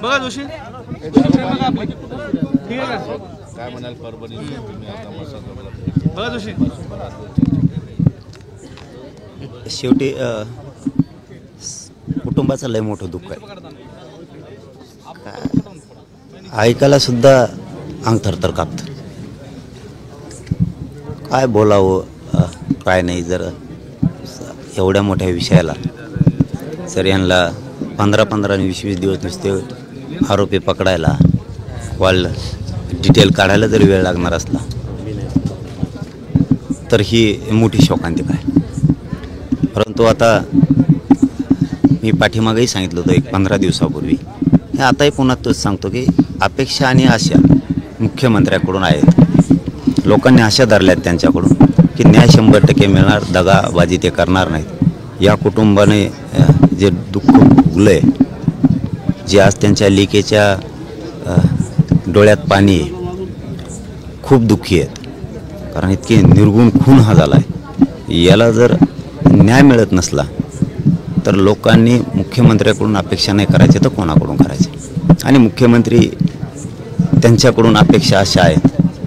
बघा जोशी ठीक आहे का काय म्हणाल परभणी तुम्ही आता बघा जोशी शेवटी कुटुंबाचं लय मोठं दुःख आहे. ऐकायला सुद्धा अंग थरथर कापतं. काय बोलावं काय नाही. जर एवढ्या मोठ्या विषयाला जर यांना 15-15 आणि 20-20 दिवस नुसते आरोपी पकडायला कॉल डिटेल काढायला जरी वेळ लागणार असला तर ही मोठी शोकांतिका आहे. परंतु आता मी पाठीमागेही सांगितलं होतं एक 15 दिवसापूर्वी, हे आताही पुन्हा तोच सांगतो की अपेक्षा आणि आशा मुख्यमंत्र्याकडून आहेत. लोकांनी आशा धरल्यात त्यांच्याकडून की न्याय 100% मिळणार, दगाबाजी ते करणार नाहीत. या कुटुंबाने जे दुःख भोगलं आहे, जे आज त्यांच्या लेकीच्या डोळ्यात पाणी आहे, खूप दुःखी आहेत. कारण इतके निर्गुण खून हा झाला आहे. याला जर न्याय मिळत नसला तर लोकांनी मुख्यमंत्र्याकडून अपेक्षा नाही करायचे तर कोणाकडून करायचे. आणि मुख्यमंत्री त्यांच्याकडून अपेक्षा अशा आहेत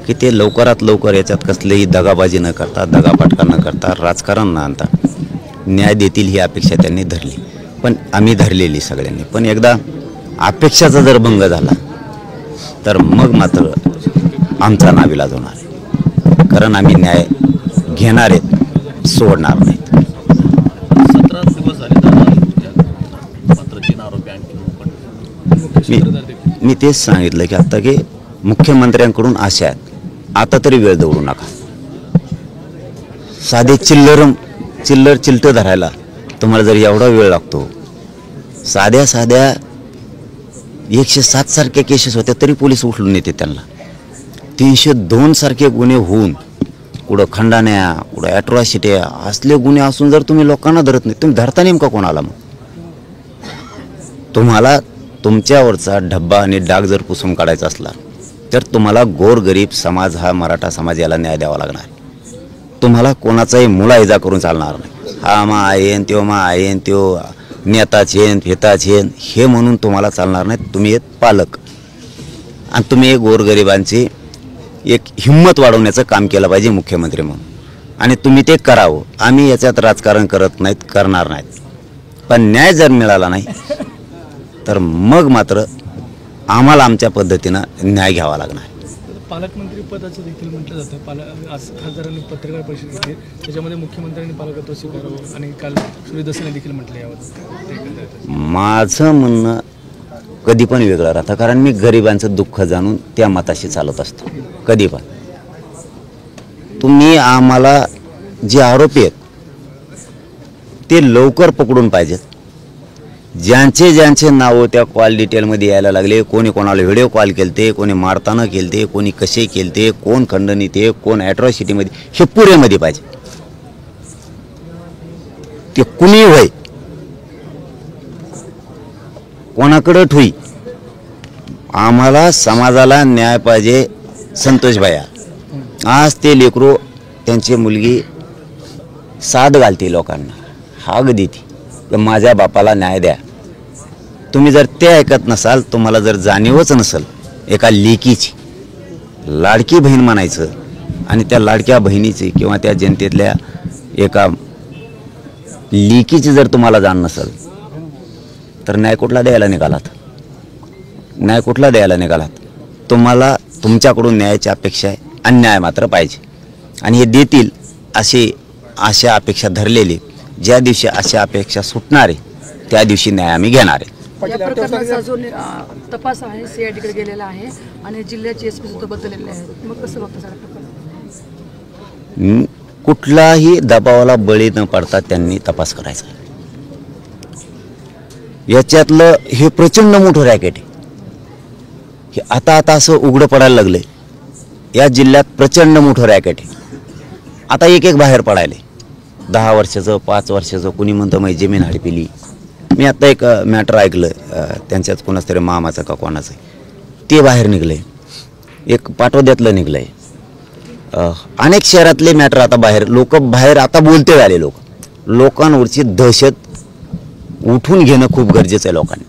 की ते लवकरात लवकर याच्यात कसलेही दगाबाजी न करता, दगापाटका न करता, राजकारण न आणता न्याय देतील ही अपेक्षा त्यांनी धरली. पण आम्ही धरलेली सगळ्यांनी. पण एकदा अपेक्षाचा जर भंग झाला तर मग मात्र आमचा नाविलाज होणार आहे. कारण आम्ही न्याय घेणार आहेत, सोडणार नाहीत. 17 दिवस झाले मात्र 3 आरोपी आणखी मी तेच सांगितलं की आता की मुख्यमंत्र्यांकडून आशा आहेत. आता तरी वेळ दौडू नका. साधे चिल्लर धरायला तुम्हाला जर एवढा वेळ लागतो, साध्या 107 सारख्या केसेस होत्या तरी पोलीस उचलून नेते त्यांना. 302 सारखे गुन्हे होऊन कुठं खंडाण्या, कुठं ॲट्रॉसिटी असले गुन्हे असून जर तुम्ही लोकांना धरत नाही, तुम्ही धरता नेमका कोणाला? मग तुम्हाला तुमच्यावरचा डब्बा आणि डाग जर पुसून काढायचा असला तर तुम्हाला गोरगरीब समाज, हा मराठा समाज, याला न्याय द्यावा लागणार. तुम्हाला कोणाचाही मुलाहिजा करून चालणार नाही. हा मा आयेन त्यो मा आयेन त्यो नेता छेन फेता छेन हे म्हणून तुम्हाला चालणार नाही. तुम्ही एक पालक आणि तुम्ही एक गोरगरिबांची एक हिंमत वाढवण्याचं काम केलं पाहिजे मुख्यमंत्री म्हणून. आणि तुम्ही ते करावं. आम्ही याच्यात राजकारण करत नाहीत, करणार नाहीत. पण न्याय जर मिळाला नाही तर मग मात्र आम्हाला आमच्या पद्धतीनं न्याय घ्यावा लागणार. पालकमंत्री पदाचं देखील म्हटलं जातं. आज खासदारांनी पत्रकार परिषद घेतली, त्याच्यामध्ये मुख्यमंत्र्यांनी पालकत्व स्वीकारावं आणि काल सूर्यदासने देखील म्हटलं यावर. माझं म्हणणं कधी पण वेगळं राहतं. कारण मी गरिबांचं दुःख जाणून त्या मताशी चालत असतो कधी पण. तुम्ही आम्हाला जे आरोपी आहेत ते लवकर पकडून पाहिजेत. ज्यांचे नावं त्या कॉल डिटेलमध्ये यायला लागले, कोणी कोणाला व्हिडिओ कॉल केलते, कोणी मारताना केलते, कोणी कसे केलते, कोण खंडणीत आहे, कोण ॲट्रॉसिटीमध्ये, हे पुरेमध्ये पाहिजे. ते कुणी होय, कोणाकडं ठोई, आम्हाला समाजाला न्याय पाहिजे. संतोष भैया आज ते लेकरू, त्यांची मुलगी साथ घालते लोकांना, हाक देते, माझ्या बापाला न्याय द्या. तुम्ही जर ते ऐकत नसाल, तुम्हाला जर जाणीवच नसेल एका लेकीची, लाडकी बहीण म्हणायचं, आणि त्या लाडक्या बहिणीची किंवा त्या जनतेतल्या एका लेकीची जर तुम्हाला जाण नसेल तर न्याय कुठला द्यायला निघालात? न्याय कुठला द्यायला निघालात? तुम्हाला तुमच्याकडून न्यायाची अपेक्षा आहे, अन्याय मात्र पाहिजे. आणि हे देतील अशी आशा अपेक्षा धरलेली. ज्या दिवशी अशा अपेक्षा सुटणार आहे त्या दिवशी न्याय आम्ही घेणार आहे. या प्रकरणाचा जो तपास आहे सीआयडीकडे गेलेला आहे आणि जिल्ह्याचे एसपी सुद्धा बदललेले आहेत. मग कसं बघता सगळं प्रकरण? कुठलाही दबावाला बळी न पडता त्यांनी तपास करायचा. याच्यातलं हे प्रचंड मोठं रॅकेट आहे. हे आता असं उघडं पडायला लागलंय. या जिल्ह्यात प्रचंड मोठं रॅकेट आहे. आता एक बाहेर पडायले. 10 वर्षाचं, 5 वर्षाचं, कुणी म्हणतं माझी जमीन हडपिली. मी आता एक मॅटर ऐकलं, त्यांच्याच कोणाच तरी मामाचं का कोणाचं, ते बाहेर निघलंय. एक पाटोद्यातलं निघलंय. अनेक शहरातले मॅटर आता बाहेर आता बोलते झाले लोकांवरची दहशत उठून घेणं खूप गरजेचं आहे. लोकांनी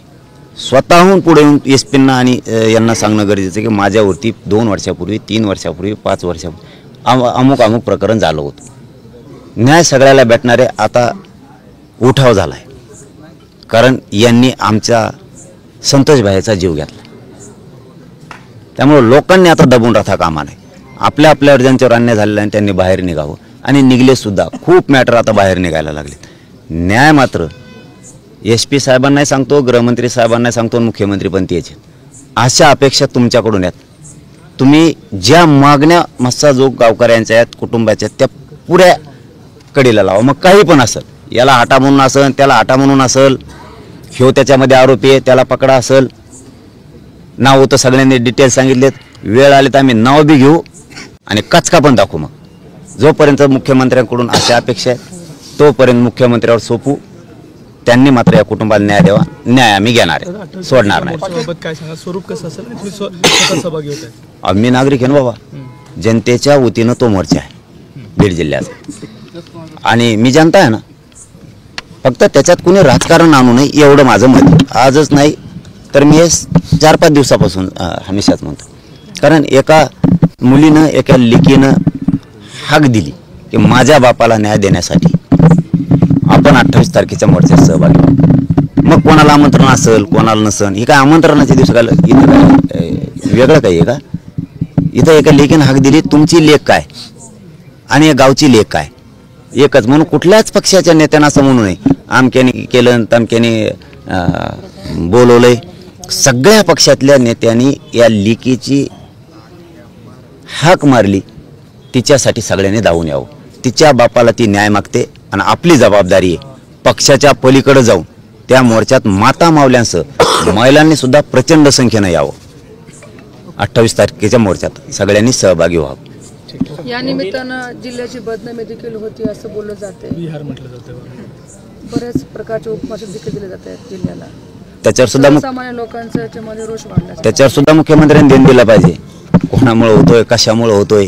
स्वतःहून पुढे येऊन एसपींना आणि यांना सांगणं गरजेचं आहे की माझ्यावरती 2 वर्षापूर्वी 3 वर्षापूर्वी 5 वर्षापूर्वी अमुक प्रकरण झालं होतं. न्याय सगळ्याला भेटणारे आता उठाव झाला आहे, कारण यांनी आमच्या संतोष भाईचा जीव घेतला. त्यामुळे लोकांनी आता दबून राहता कामा नये. आपल्या ज्यांच्यावर अन्याय झालेला आहे त्यांनी बाहेर निघावं, आणि निघले सुद्धा. खूप मॅटर आता बाहेर निघायला लागलेत. न्याय मात्र SP साहेबांनाही सांगतो, गृहमंत्री साहेबांनाही सांगतो, मुख्यमंत्री पण तेच. अशा अपेक्षा तुमच्याकडून आहेत. तुम्ही ज्या मागण्या मस्साजोग गावकऱ्यांच्या आहेत, कुटुंबाच्या, त्या पुऱ्या कडीला लावा. मग काही पण असेल, याला हाटा म्हणून असेल, त्याला हाटा म्हणून असेल, ह्यो त्याच्यामध्ये आरोपी आहे त्याला पकडा असेल, नाव तर सगळ्यांनी डिटेल्स सांगितलेत. वेळ आली तर आम्ही नाव बी घेऊ आणि कचका पण दाखवू. मग जोपर्यंत मुख्यमंत्र्यांकडून अशा अपेक्षा आहेत तोपर्यंत मुख्यमंत्र्यावर सोपू. त्यांनी मात्र या कुटुंबाला न्याय द्यावा. न्याय आम्ही घेणार आहे, सोडणार नाही. सोबत काय सांगा, स्वरूप कसं असेल, तुम्ही स्वतः सहभागी होत आहे? आम्ही नागरिक आहे ना बाबा, जनतेच्या वतीनं तो मोर्चा आहे बीड जिल्ह्याचा, आणि मी जनता आहे ना. फक्त त्याच्यात कुणी राजकारण आणू नये एवढं माझं मत. आजच नाही तर मी 4-5 दिवसापासून हमेशाच म्हणतो. कारण एका मुलीनं, एका लेकीनं हाक दिली की माझ्या बापाला न्याय देण्यासाठी आपण 28 तारखेच्या मोर्चात सहभागी व्हावं. मग कोणाला आमंत्रण असेल, कोणाला नसेल, हे काय आमंत्रणाच्या दिवशी काय इथं काय वेगळं काही आहे का? इथं एका लेकीनं हाक दिली, तुमची लेक काय आणि गावची लेक काय एकच. म्हणून कुठल्याच पक्षाच्या नेत्यांना असं म्हणू नये आमक्याने केलं तमक्याने बोलवलंय. सगळ्या पक्षातल्या नेत्यांनी या लेकीची हाक मारली, तिच्यासाठी सगळ्यांनी धावून यावं. तिच्या बापाला ती न्याय मागते, आणि आपली जबाबदारी आहे पक्षाच्या पलीकडे जाऊन त्या मोर्चात माता मावल्यांसह महिलांनी सुद्धा प्रचंड संख्येनं यावं. 28 तारखेच्या मोर्चात सगळ्यांनी सहभागी व्हावं. या निमित्तानं जिल्ह्याची बदनामी देखील होती असं बोललं जाते. बिहार म्हटलं जातं. बऱ्याच प्रकारचे उपमास देखील दिले जात आहेत जिल्ह्याला. त्याच्यावर सुद्धा सामान्य लोकांचा याच्यामध्ये रोष वाढला. त्याच्यावर सुद्धा मुख्यमंत्र्यांनी देण दिला पाहिजे. कोणामुळे होतोय, कशामुळे होतोय.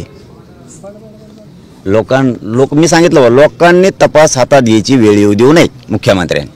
मी सांगितलं लोकांनी तपास हातात घ्यायची वेळ येऊ देऊ नये मुख्यमंत्र्यांनी.